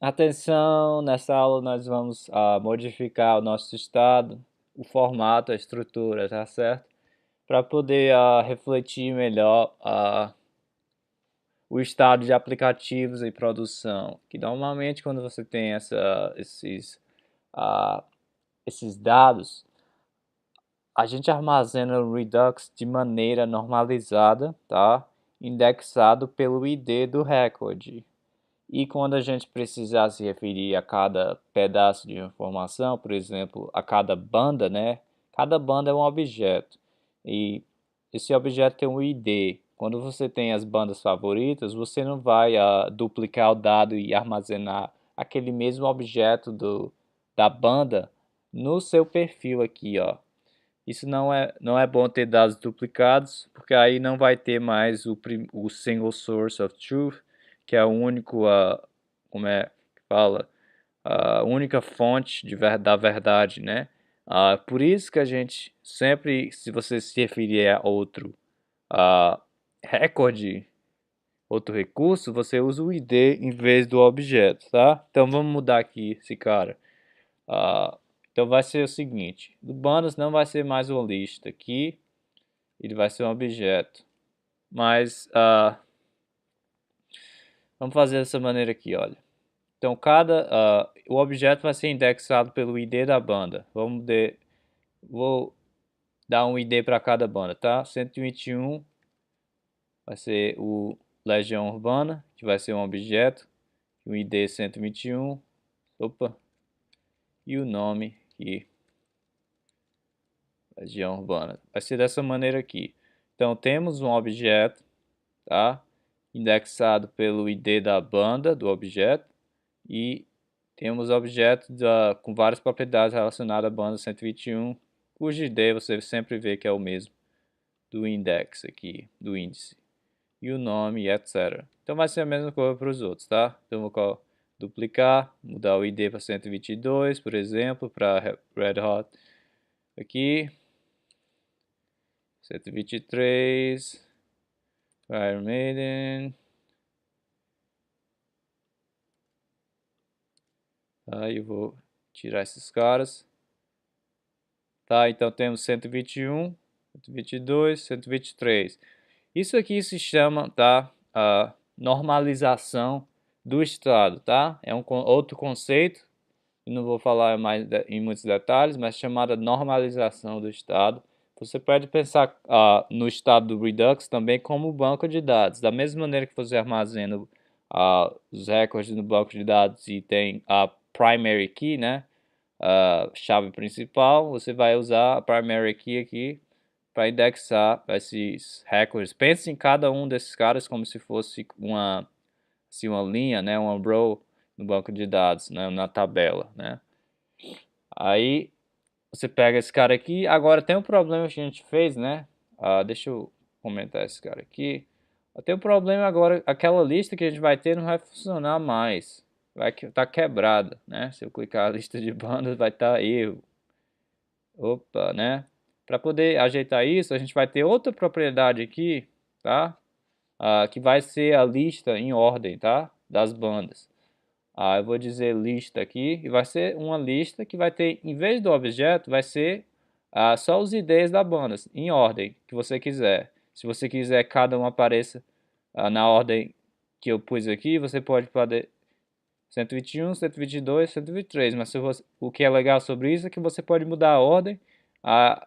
Atenção, nessa aula nós vamos modificar o nosso estado, o formato, a estrutura, tá certo? Para poder refletir melhor o estado de aplicativos em produção, que normalmente quando você tem ah, esses dados, a gente armazena o Redux de maneira normalizada, tá? Indexado pelo ID do recorde. E quando a gente precisar se referir a cada pedaço de informação, por exemplo, a cada banda, né? Cada banda é um objeto. E esse objeto tem um ID. Quando você tem as bandas favoritas, você não vai duplicar o dado e armazenar aquele mesmo objeto da banda no seu perfil aqui, ó. Isso não é bom ter dados duplicados, porque aí não vai ter mais o single source of truth, que é o único, como é que fala, a única fonte da verdade, né? Por isso que a gente sempre, se você se referir a outro recorde, outro recurso, você usa o ID em vez do objeto, tá? Então vamos mudar aqui esse cara. Ah, então vai ser o seguinte, do bandas não vai ser mais uma lista aqui, ele vai ser um objeto. Mas vamos fazer dessa maneira aqui, olha. Então o objeto vai ser indexado pelo ID da banda. Vou dar um ID para cada banda, tá? 121 vai ser o Legião Urbana, que vai ser um objeto. O ID 121, opa, e o nome aqui, Legião Urbana. Vai ser dessa maneira aqui. Então temos um objeto, tá? Indexado pelo ID da banda do objeto e temos objetos com várias propriedades relacionadas à banda 121, cujo ID você sempre vê que é o mesmo do index aqui, do índice, e o nome, etc. Então vai ser a mesma coisa para os outros, tá? Então vou duplicar, mudar o ID para 122, por exemplo, para Red Hot aqui, 123, Iron Maiden. Aí eu vou tirar esses caras. Tá, então temos 121, 122, 123. Isso aqui se chama, tá, a normalização do estado, tá? É outro conceito, não vou falar mais em muitos detalhes, mas chamada normalização do estado. Você pode pensar no estado do Redux também como banco de dados. Da mesma maneira que você armazena os recordes no banco de dados e tem a primary key, né? A chave principal, você vai usar a primary key aqui para indexar esses recordes. Pense em cada um desses caras como se fosse uma linha, né? Uma row no banco de dados, né? Na tabela, né? Aí você pega esse cara aqui. Agora tem um problema que a gente fez, né? Deixa eu comentar esse cara aqui. Tem um problema agora, aquela lista que a gente vai ter não vai funcionar mais. Vai estar quebrada, né? Se eu clicar a lista de bandas vai estar erro. Opa, né? Para poder ajeitar isso, a gente vai ter outra propriedade aqui, tá? Que vai ser a lista em ordem, tá? Das bandas. Eu vou dizer lista aqui e vai ser uma lista que vai ter, em vez do objeto, vai ser só os IDs da banda, em ordem que você quiser. Se você quiser que cada um apareça na ordem que eu pus aqui, você pode fazer 121, 122, 123, mas o que é legal sobre isso é que você pode mudar a ordem.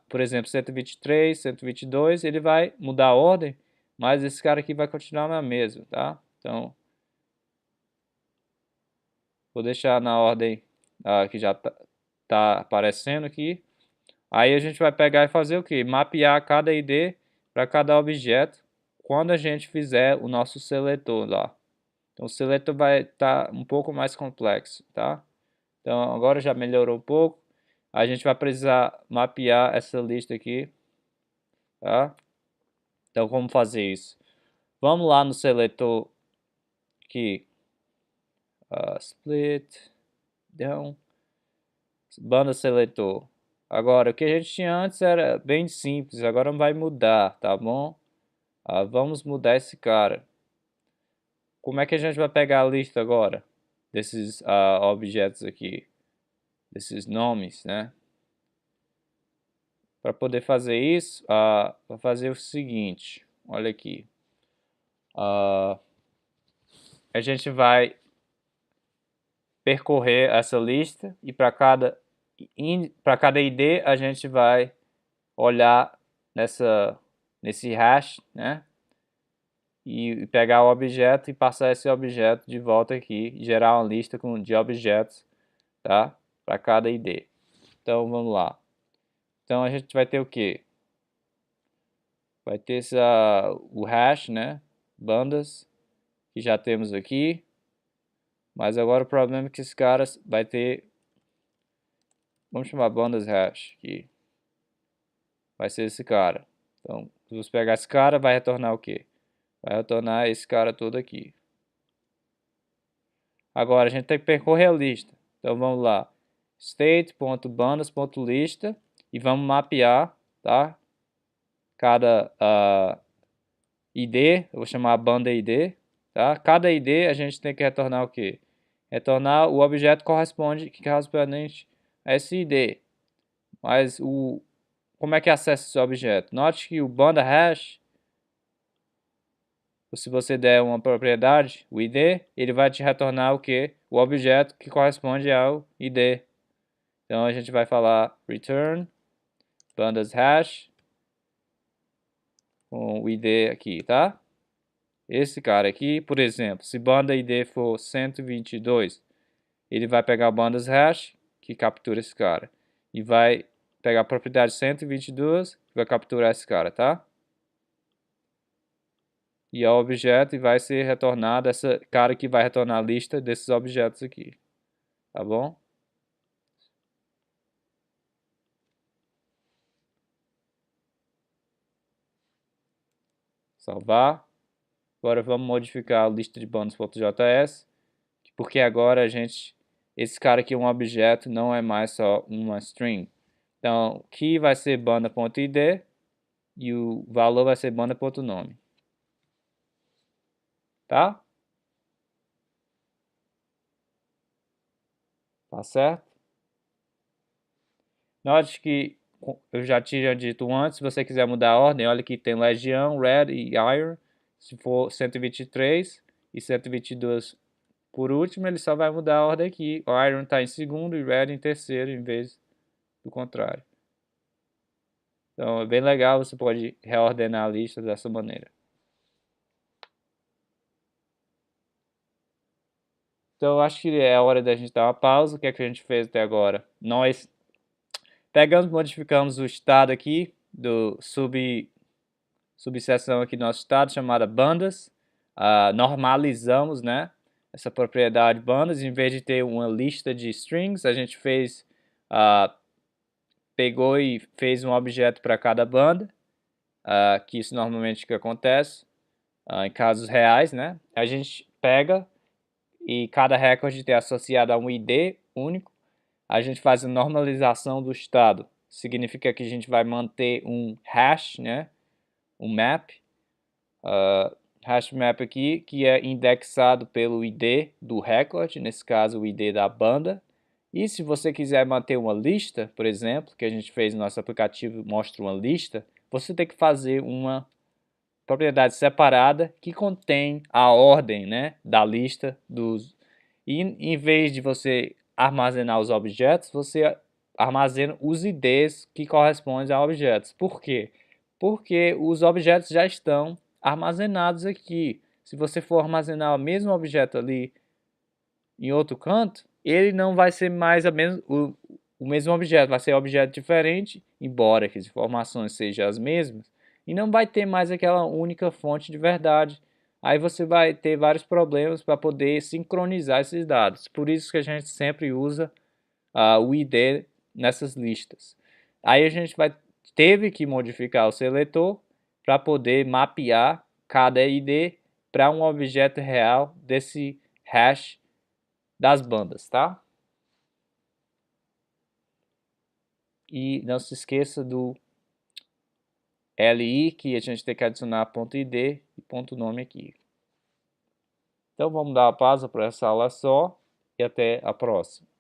Por exemplo, 123, 122, ele vai mudar a ordem, mas esse cara aqui vai continuar na mesma, tá? Então, vou deixar na ordem que já tá aparecendo aqui. Aí a gente vai pegar e fazer o que? Mapear cada ID para cada objeto quando a gente fizer o nosso seletor lá. Então o seletor vai estar um pouco mais complexo, tá? Então agora já melhorou um pouco. A gente vai precisar mapear essa lista aqui, tá? Então como fazer isso? Vamos lá no seletor aqui, split, down, banda seletor. Agora, o que a gente tinha antes era bem simples, agora vai mudar, tá bom? Vamos mudar esse cara. Como é que a gente vai pegar a lista agora? desses objetos aqui, desses nomes, né? Para poder fazer isso, vou fazer o seguinte, olha aqui. A gente vai percorrer essa lista e para cada ID a gente vai olhar nesse hash, né? E pegar o objeto e passar esse objeto de volta aqui e gerar uma lista de objetos, tá? Para cada ID. Então vamos lá. Então a gente vai ter o que? Vai ter o hash, né? Bandas, que já temos aqui. Mas agora o problema é que esse cara vai ter... Vamos chamar bandas hash aqui. Vai ser esse cara. Então, se você pegar esse cara, vai retornar o quê? Vai retornar esse cara todo aqui. Agora a gente tem que percorrer a lista. Então vamos lá. State.bandas.lista e vamos mapear, tá? Cada ID, eu vou chamar a banda ID, tá? Cada ID a gente tem que retornar o quê? Retornar o objeto correspondente a esse ID. Mas como é que acessa esse objeto? Note que o banda hash, se você der uma propriedade, o ID, ele vai te retornar o quê? O objeto que corresponde ao ID. Então a gente vai falar return bandas hash com o ID aqui, tá? Esse cara aqui, por exemplo, se banda ID for 122, ele vai pegar o bandas hash que captura esse cara e vai pegar a propriedade 122 e vai capturar esse cara, tá? E ao objeto e vai ser retornado essa cara que vai retornar a lista desses objetos aqui, tá bom? Salvar. Agora vamos modificar a lista de bandas.js, porque agora esse cara aqui é um objeto, não é mais só uma string. Então, key vai ser banda.id e o valor vai ser banda.nome. Tá? Tá certo? Note que eu já tinha dito antes, se você quiser mudar a ordem, olha que tem Legião, Red e Iron. Se for 123 e 122 por último, ele só vai mudar a ordem aqui. O Iron está em segundo e Red em terceiro, em vez do contrário. Então é bem legal, você pode reordenar a lista dessa maneira. Então eu acho que é a hora da gente dar uma pausa. O que é que a gente fez até agora? Nós pegamos, modificamos o estado aqui do subseção aqui do nosso estado chamada bandas. Normalizamos, né, essa propriedade bandas. Em vez de ter uma lista de strings, a gente pegou e fez um objeto para cada banda, que isso normalmente que acontece em casos reais, né? A gente pega e cada recorde tem associado a um ID único. A gente faz a normalização do estado. Significa que a gente vai manter um hash, né? Um map, hash map aqui, que é indexado pelo ID do recorde, nesse caso o ID da banda. E se você quiser manter uma lista, por exemplo, que a gente fez no nosso aplicativo, mostra uma lista, você tem que fazer uma propriedade separada que contém a ordem, né, da lista dos... E em vez de você armazenar os objetos, você armazena os IDs que correspondem a objetos. Por quê? Porque os objetos já estão armazenados aqui. Se você for armazenar o mesmo objeto ali em outro canto, ele não vai ser mais o mesmo objeto, vai ser um objeto diferente, embora que as informações sejam as mesmas, e não vai ter mais aquela única fonte de verdade. Aí você vai ter vários problemas para poder sincronizar esses dados. Por isso que a gente sempre usa o ID nessas listas. Aí a gente teve que modificar o seletor para poder mapear cada ID para um objeto real desse hash das bandas, tá? E não se esqueça do LI, que a gente tem que adicionar ponto .id e ponto .nome aqui. Então vamos dar uma pausa para essa aula só. e até a próxima.